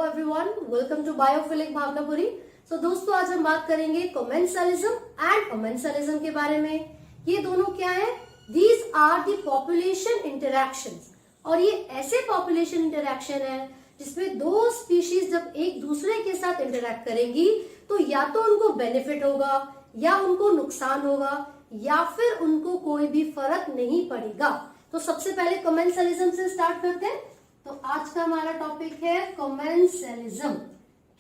Hello everyone, welcome to biophilic Bhavanapuri. So दोस्तों, आज हम बात करेंगे कोमेंसलिज्म एंड कमेंसलिज्म के बारे में। ये दोनों क्या है? These are the population interactions. और ये ऐसे पॉपुलेशन इंटरैक्शन है जिसमें दो स्पीशीज जब एक दूसरे के साथ इंटरैक्ट करेंगी तो या तो उनको बेनिफिट होगा या उनको नुकसान होगा या फिर उनको कोई भी फर्क नहीं पड़ेगा। तो सबसे पहले कमेंसलिज्म से स्टार्ट करते हैं। तो आज का हमारा टॉपिक है कमेंसलिज्म।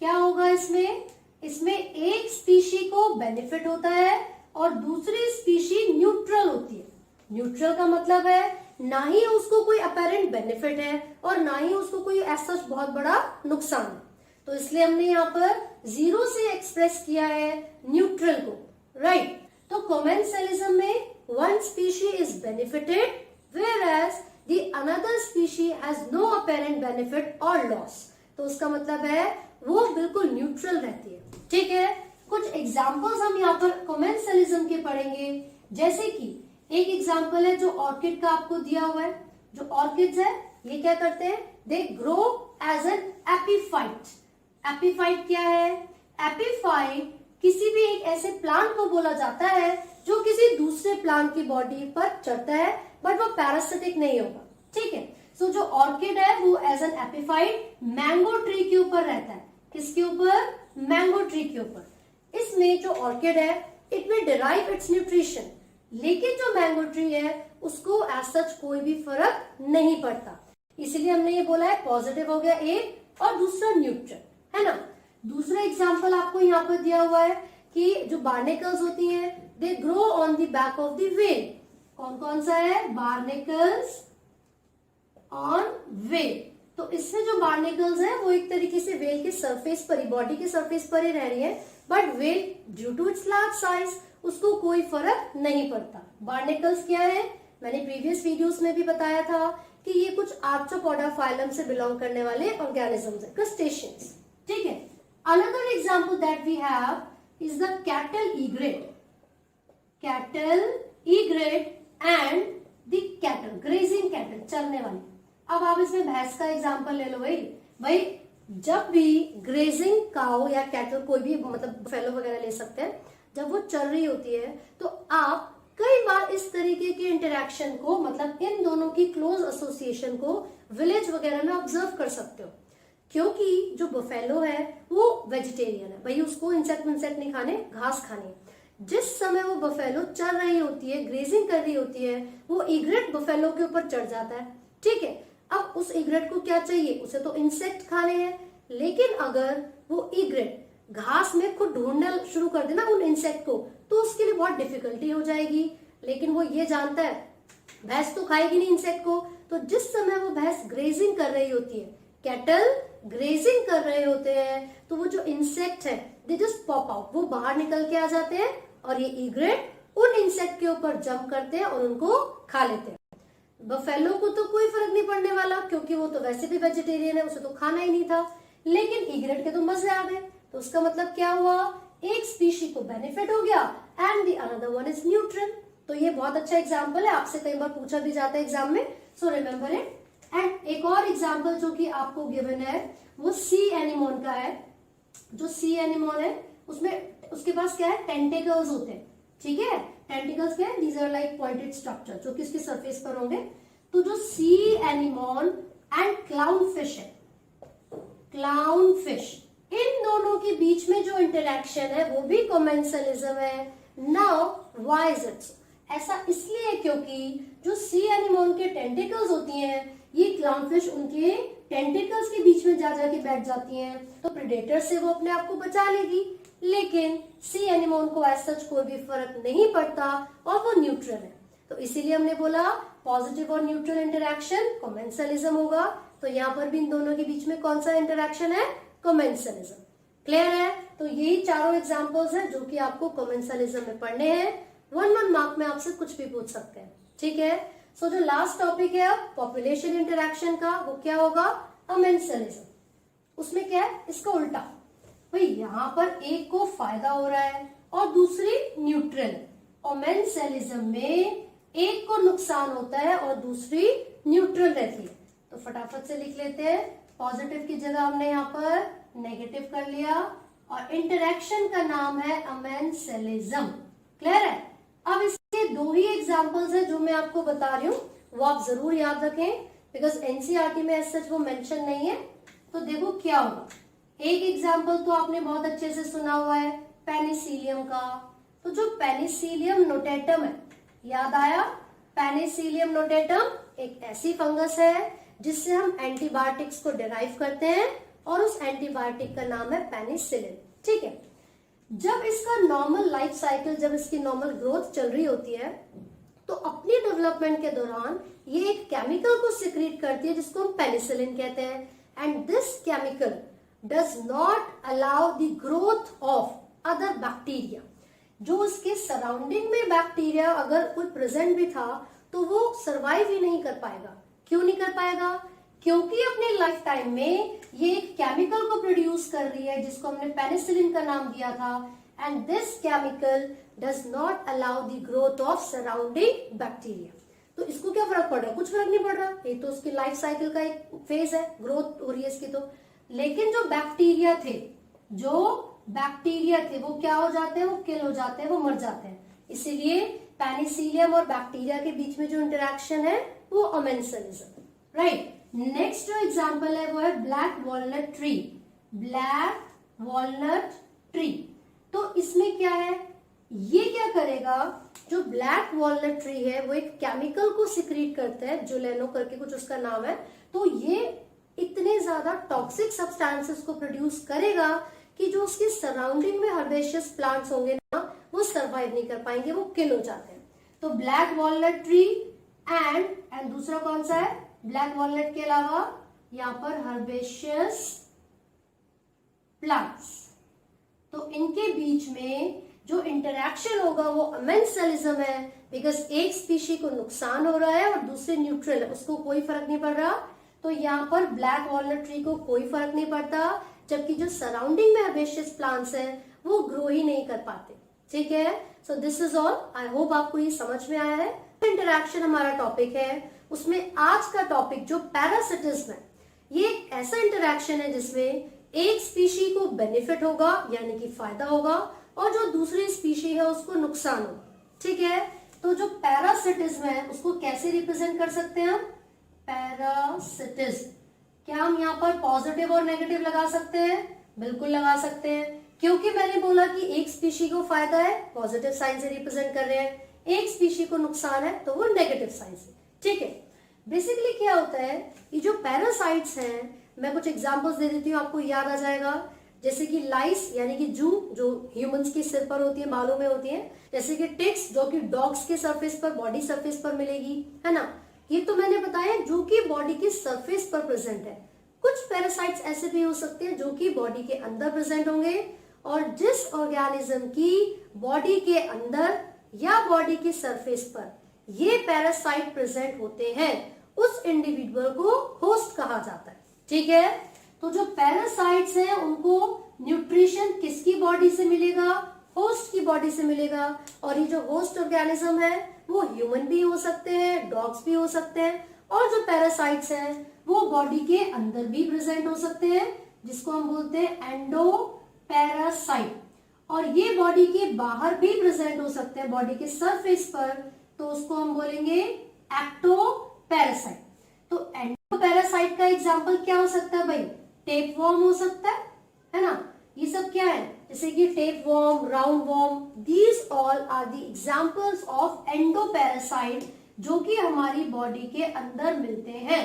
क्या होगा इसमें? इसमें एक स्पीशी को बेनिफिट होता है और दूसरी स्पीशी न्यूट्रल होती है। न्यूट्रल का मतलब है ना ही उसको कोई अपेरेंट बेनिफिट है और ना ही उसको कोई ऐसा बहुत बड़ा नुकसान है। तो इसलिए हमने यहाँ पर जीरो से एक्सप्रेस किया है न्यूट्रल को, राइट। तो कमेंसलिज्म में one species is benefited whereas the another species has no apparent benefit or loss। तो उसका मतलब है वो बिल्कुल न्यूट्रल रहती है, ठीक है। कुछ एग्जांपल्स हम यहाँ पर कमेंसलिज्म के पढ़ेंगे। जैसे कि एक एग्जांपल है जो ऑर्किड का आपको दिया हुआ है। जो ऑर्किड्स है ये क्या करते हैं? They grow as an epiphyte. Epiphyte क्या है? एपीफाइट किसी भी एक ऐसे प्लांट को बोला जाता है जो किसी दूसरे प्लांट की बॉडी पर चढ़ता है बट वो पैरासिटिक नहीं होगा, ठीक है। सो जो ऑर्किड है वो as an epiphyte mango tree के ऊपर रहता है। किसके ऊपर? मैंगो ट्री के ऊपर। इसमें जो ऑर्किड है it will derive it's nutrition, लेकिन जो मैंगो ट्री है उसको एज सच कोई भी फर्क नहीं पड़ता। इसलिए हमने ये बोला है पॉजिटिव हो गया एक और दूसरा न्यूट्रल, है ना। दूसरा एग्जाम्पल आपको यहाँ पर दिया हुआ है कि जो बार्नेकल्स होती हैं they grow on the back of the whale. कौन कौन सा है? बार्नेकल्स ऑन व्हेल। तो इससे जो बार्नेकल्स है वो एक तरीके से व्हेल के सरफेस पर ही, बॉडी के सरफेस पर ही रह रही है, but whale due to its large size उसको कोई फर्क नहीं पड़ता। बार्नेकल्स क्या है? मैंने प्रीवियस वीडियोस में भी बताया था कि ये कुछ आर्थ्रोपोडा फाइलम से बिलोंग करने वाले ऑर्गेनिजम्स है, क्रस्टेशियंस, ठीक है। Another example that we have is the cattle egret. Cattle egret and the cattle, grazing cattle, चरने वाली। अब आप इसमें भैंस का एग्जाम्पल ले लो भाई जब भी ग्रेजिंग काउ या कैटल, कोई भी मतलब फेलो वगैरह ले सकते हैं, जब वो चल रही होती है तो आप कई बार इस तरीके के इंटरेक्शन को, मतलब इन दोनों की क्लोज एसोसिएशन को विलेज वगैरह में ऑब्जर्व कर सकते हो। क्योंकि जो बफेलो है वो वेजिटेरियन है भाई, उसको इंसेक्ट नहीं खाने, घास खाने। जिस समय वो बफेलो चल रही होती है, ग्रेजिंग कर रही होती है, वो इग्रेट बफेलो के ऊपर चढ़ जाता है, ठीक है। अब उस इग्रेट को क्या चाहिए? उसे तो इंसेक्ट खाने हैं, लेकिन अगर वो इग्रेट घास में खुद ढूंढना शुरू कर देना उन इंसेक्ट को तो उसके लिए बहुत डिफिकल्टी हो जाएगी। लेकिन वो ये जानता है भैंस तो खाएगी नहीं इंसेक्ट को। तो जिस समय वो भैंस ग्रेजिंग कर रही होती है, कैटल ग्रेजिंग कर रहे होते हैं, तो वो जो इंसेक्ट है दे जस्ट पॉप आउट, वो बाहर निकल के आ जाते हैं और ये इग्रेट उन इंसेक्ट के ऊपर जंप करते हैं और उनको खा लेते हैं। बफेलो को तो कोई फर्क नहीं पड़ने वाला क्योंकि वो तो वैसे भी वेजिटेरियन है, उसे तो खाना ही नहीं था, लेकिन इग्रेट के तो मजे आ गए। तो उसका मतलब क्या हुआ? एक स्पीशी को बेनिफिट हो गया and the another one is neutral. तो ये बहुत अच्छा एग्जाम्पल है, आपसे कई बार पूछा भी जाता है एग्जाम में, सो रिमेम्बर इट। एंड एक और एग्जाम्पल जो कि आपको गिवन है वो सी एनिमोन का है। जो सी एनिमोन है उसमें उसके पास क्या है? टेंटिकल्स होते हैं, ठीक है। टेंटिकल्स क्या है? These are like pointed structure जो कि इसके सरफेस पर होंगे। तो जो sea anemone and clown fish है, क्लाउन फिश, इन दोनों के बीच में जो इंटरेक्शन है वो भी कमेंसलिज्म है। Now why is it? ऐसा इसलिए क्योंकि जो सी एनिमोन के टेंटिकल्स होती हैं, ये क्लाउनफिश उनके टेंटिकल्स के बीच में जा जाके बैठ जाती हैं, तो प्रेडेटर से वो अपने आप को बचा लेगी। लेकिन सी एनिमोन को एज सच कोई भी फर्क नहीं पड़ता और वो न्यूट्रल है। तो इसीलिए हमने बोला पॉजिटिव और न्यूट्रल इंटरेक्शन कमेंसलिज्म होगा। तो यहाँ पर भी इन दोनों के बीच में कौन सा इंटरेक्शन है? कमेंसलिज्म। क्लियर है? तो यही चारों एग्जाम्पल्स हैं जो कि आपको कमेंसलिज्म में पढ़ने हैं। 1 मार्क में आपसे कुछ भी पूछ सकते हैं, ठीक है। सो जो लास्ट टॉपिक है पॉपुलेशन इंटरेक्शन का, वो क्या होगा? कमेंसलिज्म। उसमें क्या है? इसका उल्टा भाई, यहाँ पर एक को फायदा हो रहा है और दूसरी न्यूट्रल। कमेंसलिज्म में एक को नुकसान होता है और दूसरी न्यूट्रल रहती है। तो फटाफट से लिख लेते हैं पॉजिटिव की जगह हमने यहाँ पर नेगेटिव कर लिया, और इंटरेक्शन का नाम है अमेंसेलिज्म। क्लियर है? अब इसके दो ही एग्जांपल्स हैं जो मैं आपको बता रही हूँ, वो आप जरूर याद रखें, बिकॉज एनसीईआरटी में ऐसा वो मेंशन नहीं है। तो देखो क्या होगा। एक एग्जांपल तो आपने बहुत अच्छे से सुना हुआ है पेनिसिलियम का। तो जो पेनिसिलियम नोटेटम है, याद आया? पेनिसिलियम नोटेटम एक ऐसी फंगस है जिससे हम एंटीबायोटिक्स को डिराइव करते हैं, और उस एंटीबायोटिक का नाम है पेनिसिलिन। ठीक है। जब इसका नॉर्मल लाइफ साइकिल, जब इसकी नॉर्मल ग्रोथ चल रही होती है, तो अपनी डेवलपमेंट के दौरान ये एक केमिकल को सिक्रीट करती है जिसको हम पेनिसिलिन कहते हैं, and this chemical does not allow the growth of other bacteria. जो उसके सराउंडिंग में बैक्टीरिया अगर कोई प्रेजेंट भी था तो वो सरवाइव ही नहीं कर पाएगा। क्यों नहीं कर पाएगा? क्योंकि अपने लाइफ टाइम में ये एक केमिकल को प्रोड्यूस कर रही है जिसको हमने पेनिसिलिन का नाम दिया था, and this chemical does not allow the growth of surrounding bacteria. तो इसको क्या फर्क पड़ रहा है? कुछ फर्क नहीं पड़ रहा, ये तो उसकी लाइफ साइकिल का एक फेज है, ग्रोथ हो रही है इसकी। तो लेकिन जो बैक्टीरिया थे वो क्या हो जाते हैं? वो किल हो जाते हैं, वो मर जाते हैं। इसीलिए पेनिसिलियम और बैक्टीरिया के बीच में जो इंटरेक्शन है वो अमेंसेलिज्म। राइट। नेक्स्ट जो एग्जांपल है वो है black walnut tree. Black walnut tree, तो इसमें क्या है? ये क्या करेगा? जो ब्लैक वॉलनट ट्री है वो एक केमिकल को सिक्रीट करता है, जुलेनो करके कुछ उसका नाम है। तो ये इतने ज्यादा टॉक्सिक सब्सटेंसेस को प्रोड्यूस करेगा कि जो उसके सराउंडिंग में हर्बेशियस प्लांट्स होंगे ना, वो सरवाइव नहीं कर पाएंगे, वो किल हो जाते हैं। तो ब्लैक वॉलनट ट्री एंड दूसरा कौन सा है? ब्लैक वॉलनट के अलावा यहाँ पर हर्बेशियस प्लांट्स। तो इनके बीच में जो इंटरेक्शन होगा वो अमेंसेलिज्म है, बिकॉज एक स्पीशी को नुकसान हो रहा है और दूसरे न्यूट्रल है, उसको कोई फर्क नहीं पड़ रहा। तो यहाँ पर ब्लैक वॉलनट ट्री को कोई फर्क नहीं पड़ता, जबकि जो सराउंडिंग में हर्बेशियस प्लांट्स हैं वो ग्रो ही नहीं कर पाते। ठीक है। So this is all. I hope आपको ये समझ में आया है। इंटरेक्शन हमारा टॉपिक है, उसमें आज का टॉपिक जो पैरासिटिज्म है, ये एक ऐसा इंटरेक्शन है जिसमें एक स्पीशी को बेनिफिट होगा यानी कि फायदा होगा, और जो दूसरी स्पीशी है उसको नुकसान होगा। ठीक है। तो जो पैरासिटिज्म है उसको कैसे रिप्रेजेंट कर सकते हैं हम? पैरासिटिज्म, क्या हम यहाँ पर पॉजिटिव और नेगेटिव लगा सकते हैं? बिल्कुल लगा सकते हैं, क्योंकि मैंने बोला कि एक स्पीशी को फायदा है, पॉजिटिव साइन से रिप्रेजेंट कर रहे हैं, एक स्पीशी को नुकसान है तो वो नेगेटिव साइन से। ठीक है। बेसिकली क्या होता है, ये जो पैरासाइट्स हैं, मैं कुछ एग्जांपल्स दे देती हूँ, आपको याद आ जाएगा। जैसे कि लाइस यानी कि जू, जो ह्यूमंस के सिर पर होती है, बालों में होती है। जैसे कि टिक्स, जो कि डॉग्स के सरफेस पर, बॉडी सरफेस पर मिलेगी, है ना। ये तो मैंने बताया जो कि बॉडी की सरफेस पर प्रेजेंट है। कुछ पैरासाइट्स ऐसे भी हो सकते हैं जो कि बॉडी के अंदर प्रेजेंट होंगे, और जिस ऑर्गेनिज्म की बॉडी के अंदर या बॉडी की सरफेस पर ये पैरासाइट प्रेजेंट होते हैं, उस इंडिविजुअल को होस्ट कहा जाता है। ठीक है। तो जो पैरासाइट्स हैं उनको न्यूट्रिशन किसकी बॉडी से मिलेगा? होस्ट की बॉडी से मिलेगा। और ये जो होस्ट ऑर्गेनिज्म है वो ह्यूमन भी हो सकते हैं, डॉग्स भी हो सकते हैं, और जो पैरासाइट्स हैं वो बॉडी के अंदर भी प्रेजेंट हो सकते हैं, जिसको हम बोलते हैं एंडो पैरासाइट। और ये बॉडी के बाहर भी प्रेजेंट हो सकते हैं, बॉडी के सरफेस पर, तो उसको हम बोलेंगे एक्टो पैरासाइट। तो एंडो पैरासाइट का एग्जाम्पल क्या हो सकता है भाई? टेप वॉर्म हो सकता है ना। ये सब क्या है? जैसे कि tapeworm, roundworm, these all are the examples of endoparasite, जो कि हमारी बॉडी के अंदर मिलते हैं।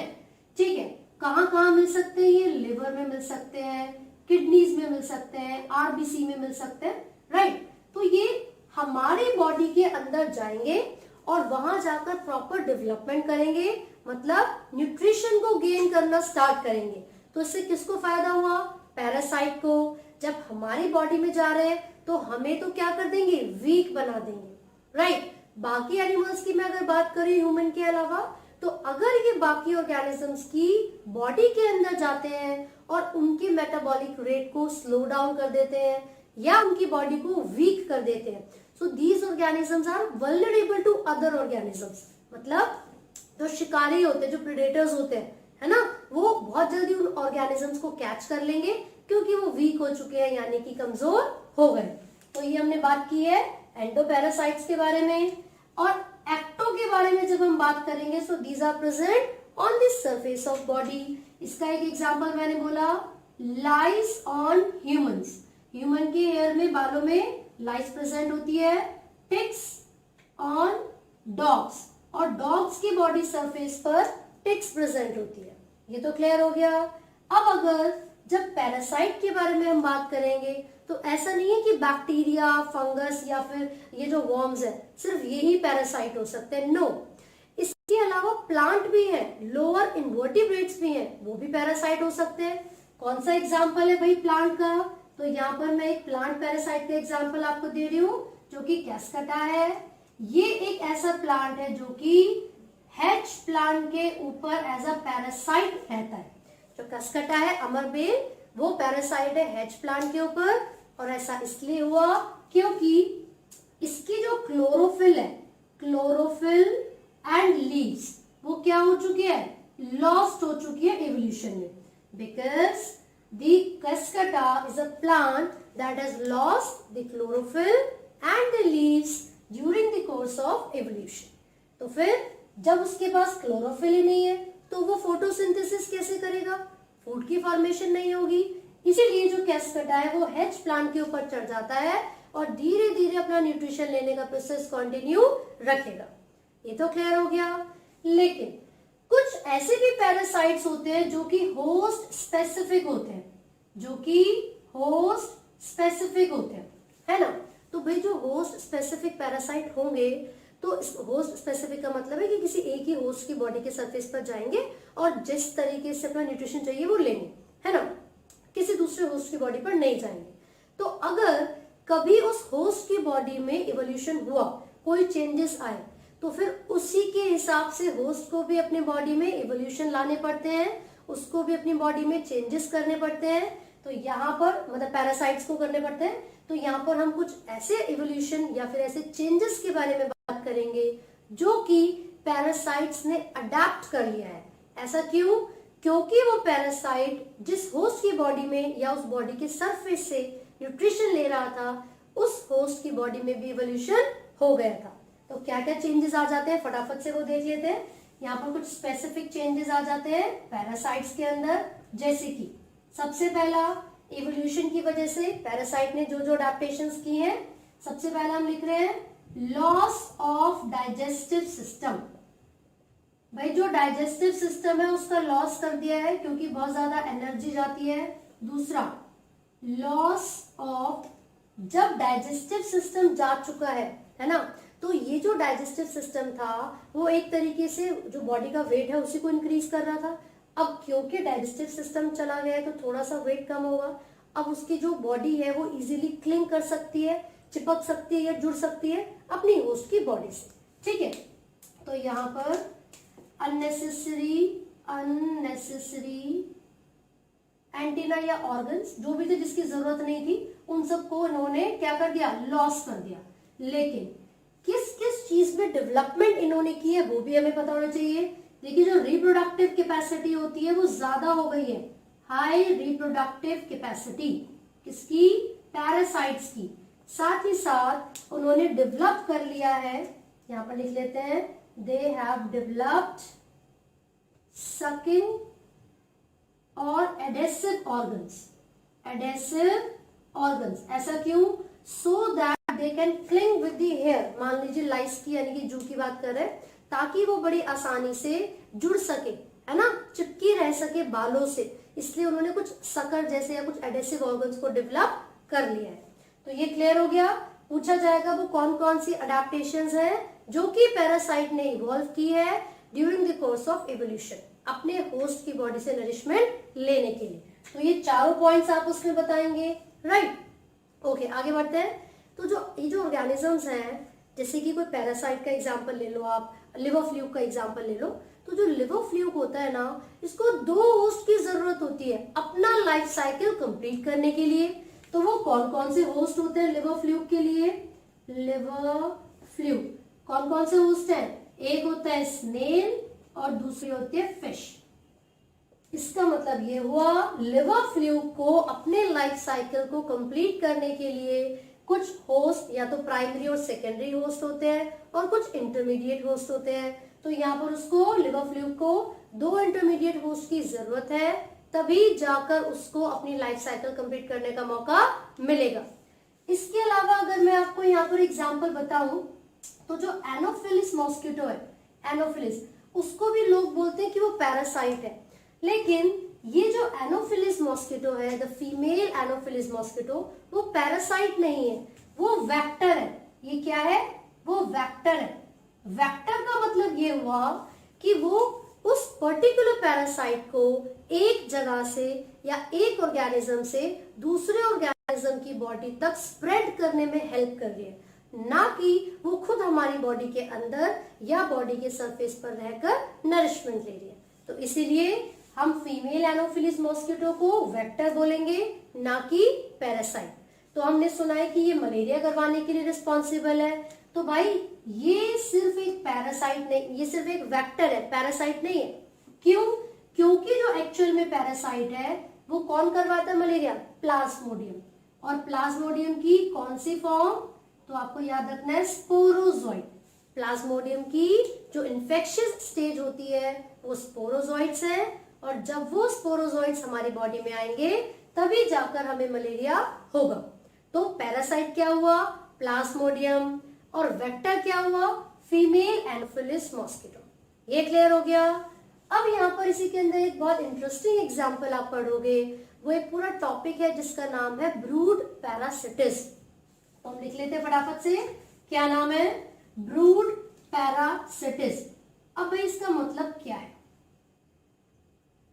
ठीक है। कहाँ कहाँ मिल सकते हैं ये? लिवर में मिल सकते हैं, किडनीज में मिल सकते हैं, आरबीसी में मिल सकते हैं। राइट। तो ये हमारी बॉडी के अंदर जाएंगे और वहां जाकर प्रॉपर डेवलपमेंट करेंगे, मतलब न्यूट्रिशन को गेन करना स्टार्ट करेंगे। तो इससे किसको फायदा हुआ? पैरासाइट को। जब हमारी बॉडी में जा रहे हैं तो हमें तो क्या कर देंगे? वीक बना देंगे। राइट। बाकी एनिमल्स की मैं अगर बात करूं ह्यूमन के अलावा, तो अगर ये बाकी ऑर्गेनिजम्स की बॉडी के अंदर जाते हैं और उनकी मेटाबॉलिक रेट को स्लो डाउन कर देते हैं या उनकी बॉडी को वीक कर देते हैं, so these organisms are vulnerable to other organisms. मतलब जो शिकारी होते हैं, जो प्रेडेटर्स होते हैं, है ना, वो बहुत जल्दी उन ऑर्गेनिजम्स को कैच कर लेंगे क्योंकि वो वीक हो चुके हैं यानी कि कमजोर हो गए। तो ये हमने बात की है एंडोपैरासाइट्स के बारे में। और एक्टो के बारे में जब हम बात करेंगे so these are present on the surface of body. इसका एक एग्जांपल मैंने बोला लाइस ऑन ह्यूमंस। ह्यूमन के हेयर में, बालों में लाइस प्रेजेंट होती है। टिक्स ऑन डॉग्स, और डॉग्स की बॉडी सरफेस पर टिक्स प्रेजेंट होती है। ये तो क्लियर हो गया। अब अगर जब पैरासाइट के बारे में हम बात करेंगे तो ऐसा नहीं है कि बैक्टीरिया, फंगस या फिर ये जो वर्म्स है सिर्फ यही पैरासाइट हो सकते हैं। नो, इसके अलावा प्लांट भी है, लोअर इन्वर्टिब्रेट्स भी हैं, वो भी पैरासाइट हो सकते हैं। कौन सा एग्जाम्पल है भाई प्लांट का? तो यहाँ पर मैं एक प्लांट पैरासाइट का एग्जाम्पल आपको दे रही हूँ जो कि कैस्कटा है। ये एक ऐसा प्लांट है जो कि हेज प्लांट के ऊपर एज अ पैरासाइट रहता है। जो कैस्कटा है अमरबेल, वो पैरासाइट है हेज प्लांट के ऊपर, और ऐसा इसलिए हुआ क्योंकि इसकी जो क्लोरोफिल है, क्लोरोफिल एंड लीव्स, वो क्या हो चुकी है? लॉस्ट हो चुकी है एवोल्यूशन में, because the cuscuta is a plant that has lost the chlorophyll and the leaves during the course of evolution. तो फिर जब उसके पास क्लोरोफिल ही नहीं है तो वो फोटोसिंथेसिस कैसे करेगा? फूड की फॉर्मेशन नहीं होगी। इसीलिए जो कैस्कटा है वो हेज प्लांट के ऊपर चढ़ जाता है और धीरे धीरे अपना न्यूट्रिशन लेने का प्रोसेस कंटिन्यू रखेगा। ये तो क्लियर हो गया। लेकिन कुछ ऐसे भी पैरासाइट्स होते हैं जो कि होस्ट स्पेसिफिक होते हैं, जो कि होस्ट स्पेसिफिक होते हैं, है ना। तो भाई जो होस्ट स्पेसिफिक पैरासाइट होंगे, तो होस्ट स्पेसिफिक का मतलब है कि किसी एक ही होस्ट की बॉडी के सरफेस पर जाएंगे और जिस तरीके से अपना न्यूट्रिशन चाहिए वो लेंगे, है ना, किसी दूसरे होस्ट की बॉडी पर नहीं जाएंगे। तो अगर कभी उस होस्ट की बॉडी में इवोल्यूशन हुआ, कोई चेंजेस आए, तो फिर उसी के हिसाब से होस्ट को भी अपनी बॉडी में इवोल्यूशन लाने पड़ते हैं, उसको भी अपनी बॉडी में चेंजेस करने पड़ते हैं। तो यहाँ पर मतलब पैरासाइट्स को करने पड़ते हैं। तो यहाँ पर हम कुछ ऐसे इवोल्यूशन या फिर ऐसे चेंजेस के बारे में बात करेंगे जो कि पैरासाइट्स ने अडेप्ट कर लिया है। ऐसा क्यों? क्योंकि वो पैरासाइट जिस होस्ट की बॉडी में या उस बॉडी के सरफेस से न्यूट्रिशन ले रहा था, उस होस्ट की बॉडी में भी इवोल्यूशन हो गया था। तो क्या क्या चेंजेस आ जाते हैं फटाफट से वो देख लेते हैं। यहाँ पर कुछ स्पेसिफिक चेंजेस आ जाते हैं पैरासाइट्स के अंदर, जैसे कि सबसे पहला इवोल्यूशन की वजह से पैरासाइट ने जो जो अडेप्टेशंस की हैं, सबसे पहला हम लिख रहे हैं लॉस ऑफ डाइजेस्टिव सिस्टम। भाई जो डाइजेस्टिव सिस्टम है उसका लॉस कर दिया है क्योंकि बहुत ज्यादा एनर्जी जाती है। दूसरा, लॉस ऑफ, जब डाइजेस्टिव सिस्टम जा चुका है ना, तो ये जो डाइजेस्टिव सिस्टम था वो एक तरीके से जो बॉडी का वेट है उसी को इंक्रीज कर रहा था। अब क्योंकि डाइजेस्टिव सिस्टम चला गया है तो थोड़ा सा वेट कम होगा। अब उसकी जो बॉडी है वो इजीली क्लिंग कर सकती है, चिपक सकती है या जुड़ सकती है अपनी होस्ट की बॉडी से, ठीक है। तो यहाँ पर अननेसेसरी एंटीना या ऑर्गन्स जो भी थे जिसकी जरूरत नहीं थी, उन सबको इन्होंने क्या कर दिया? लॉस कर दिया। लेकिन किस किस चीज में डेवलपमेंट इन्होंने की है वो भी हमें पता होना चाहिए। देखिए जो रिप्रोडक्टिव कैपेसिटी होती है वो ज्यादा हो गई है, हाई रिप्रोडक्टिव कैपेसिटी किसकी? पैरासाइट्स की। साथ ही साथ उन्होंने डेवलप कर लिया है, यहां पर लिख लेते हैं, दे हैव डेवलप्ड सकिंग और एडेसिव ऑर्गन्स। एडेसिव ऑर्गन्स ऐसा क्यों? So that they can cling with the hair. मान लीजिए लाइस की यानी कि जू की बात कर रहे हैं, ताकि वो बड़ी आसानी से जुड़ सके, है ना, चिपकी रह सके बालों से। इसलिए उन्होंने कुछ सकर जैसे या कुछ एडेसिव ऑर्गन्स को डेवलप कर लिया है। तो ये क्लियर हो गया। पूछा जाएगा वो कौन कौन सी अडेप्टेशंस हैं जो कि पैरासाइट ने इवॉल्व की है during the course of evolution, अपने होस्ट की बॉडी से नरिशमेंट लेने के लिए। तो ये चारों पॉइंट्स आप उसमें बताएंगे, राइट। ओके, आगे बढ़ते हैं। तो ये जो ऑर्गेनिजम्स हैं, जैसे कि कोई पैरासाइट का एग्जांपल ले लो, आप लिवर फ्लूक का एग्जांपल ले लो। तो जो लिवर फ्लूक होता है ना, इसको 2 होस्ट की जरूरत होती है अपना लाइफ साइकिल कंप्लीट करने के लिए। तो वो कौन कौन से होस्ट होते हैं लिवर फ्लूक के लिए? लिवर फ्लूक कौन कौन से होस्ट हैं? एक होता है स्नेल और दूसरी होती है फिश। इसका मतलब ये हुआ लिवर फ्लूक को अपने लाइफ साइकिल को कंप्लीट करने के लिए कुछ होस्ट या तो प्राइमरी और सेकेंडरी होस्ट होते हैं और कुछ इंटरमीडिएट होस्ट होते हैं। तो यहाँ पर उसको लिवर फ्लूक को 2 इंटरमीडिएट होस्ट की जरूरत है, तभी जाकर उसको अपनी लाइफ साइकिल कंप्लीट करने का मौका मिलेगा। इसके अलावा अगर मैं आपको यहाँ पर एग्जाम्पल बताऊं तो जो एनोफिलिस मॉस्किटो है, एनोफिलिस, उसको भी लोग बोलते हैं कि वो पैरासाइट है, लेकिन ये जो एनोफिलिस मॉस्किटो है, द फीमेल एनोफिलिस मॉस्किटो, वो पैरासाइट नहीं है, वो वेक्टर है। ये क्या है? वो वेक्टर है। वेक्टर का मतलब ये हुआ कि वो उस पर्टिकुलर पैरासाइट को एक जगह से या एक ऑर्गेनिज्म से दूसरे ऑर्गेनिज्म की बॉडी तक स्प्रेड करने में हेल्प कर रही है, ना कि वो खुद हमारी बॉडी के अंदर या बॉडी के सरफेस पर रहकर नरिशमेंट ले रही है। तो इसीलिए हम फीमेल एनोफिलिस मॉस्किटो को वेक्टर बोलेंगे, ना कि पैरासाइट। तो हमने सुना है कि ये मलेरिया करवाने के लिए रिस्पॉन्सिबल है, तो भाई ये सिर्फ एक पैरासाइट नहीं, ये सिर्फ एक वेक्टर है, पैरासाइट नहीं है। क्यों? क्योंकि जो एक्चुअल में पैरासाइट है वो कौन करवाता है मलेरिया? प्लाज्मोडियम। और प्लाज्मोडियम की कौन सी फॉर्म? तो आपको याद रखना है स्पोरोजोइड। प्लाज्मोडियम की जो इन्फेक्शियस स्टेज होती है वो स्पोरोजोइड्स है, और जब वो स्पोरोजोइड्स हमारी बॉडी में आएंगे तभी जाकर हमें मलेरिया होगा। तो पैरासाइट क्या हुआ? प्लाज्मोडियम। और वेक्टर क्या हुआ? Female Anopheles mosquito. ये क्लियर हो गया। अब यहाँ पर इसी के अंदर एक बहुत इंटरेस्टिंग एग्जाम्पल आप पढ़ोगे, वो एक पूरा टॉपिक है जिसका नाम है ब्रूड पैरासिटिस। तो हम लिख लेते हैं फटाफट से, क्या नाम है? ब्रूड पैरासिटिस। अब भाई इसका मतलब क्या है?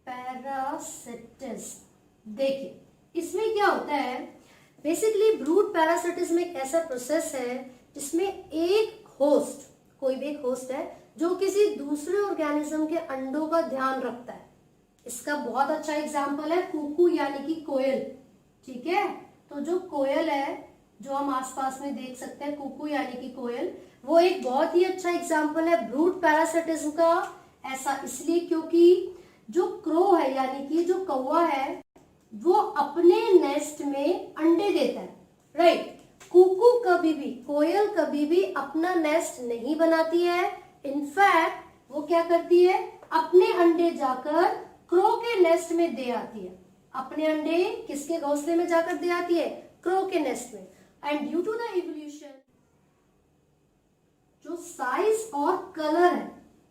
पैरासिटिस, देखिए इसमें क्या होता है, बेसिकली ब्रूड पैरासिटिस में एक ऐसा प्रोसेस है जिसमें एक होस्ट, कोई भी एक होस्ट है जो किसी दूसरे ऑर्गेनिज्म के अंडों का ध्यान रखता है। इसका बहुत अच्छा एग्जाम्पल है कुकू यानी कि कोयल। ठीक है, तो जो कोयल है जो हम आसपास में देख सकते हैं, कुकू यानी कि कोयल, वो एक बहुत ही अच्छा एग्जाम्पल है ब्रूड पैरासिटिज्म का। ऐसा इसलिए क्योंकि जो क्रो है यानी कि जो कौवा है वो अपने नेस्ट में अंडे देता है, राइट। कुकू कभी भी, कोयल कभी भी अपना नेस्ट नहीं बनाती है। इनफैक्ट वो क्या करती है, अपने अंडे जाकर क्रो के नेस्ट में दे आती है। अपने अंडे किसके घोंसले में जाकर दे आती है? क्रो के नेस्ट में। And due to the evolution, जो साइज और कलर है,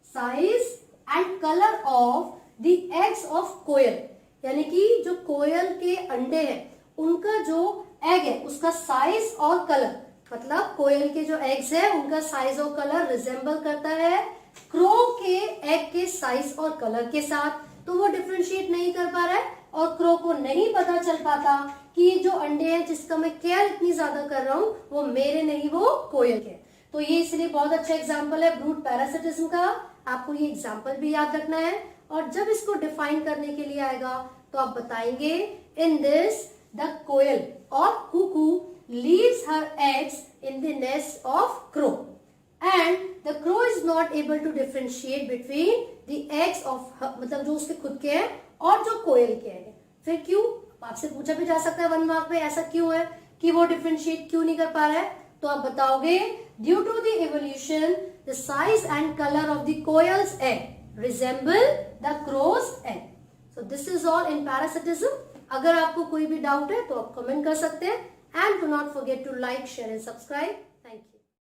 size and colour of the eggs of koel, यानी कि जो कोयल के अंडे हैं उनका जो एग है उसका साइज और कलर, मतलब कोयल के जो एग्स है उनका साइज और कलर रिजेंबल करता है क्रो के एग के साइज और कलर के साथ। तो वो डिफरेंशिएट नहीं कर पा रहा है और क्रो को नहीं पता चल पाता कि ये जो अंडे हैं जिसका मैं केयर इतनी ज्यादा कर रहा हूँ वो मेरे नहीं, वो कोयल के। तो ये इसलिए बहुत अच्छा एग्जाम्पल है ब्रूड पैरासिटिज्म का। आपको ये एग्जाम्पल भी याद रखना है, और जब इसको डिफाइन करने के लिए आएगा तो आप बताएंगे इन दिस द कोयल और Kuku leaves her eggs in the nest of crow and the crow is not able to differentiate between the eggs of her, मतलब जो उसके खुद के हैं और जो कोयल के हैं। फिर क्यों? आपसे पूछा भी जा सकता है 1 मार्क में, ऐसा क्यों है कि वो डिफरेंशिएट क्यों नहीं कर पा रहा है? तो आप बताओगे due to the evolution the size and color of the koel's egg resemble the crow's egg. So this is all in parasitism. अगर आपको कोई भी डाउट है तो आप कमेंट कर सकते हैं, and do not forget to like, share and subscribe. Thank you.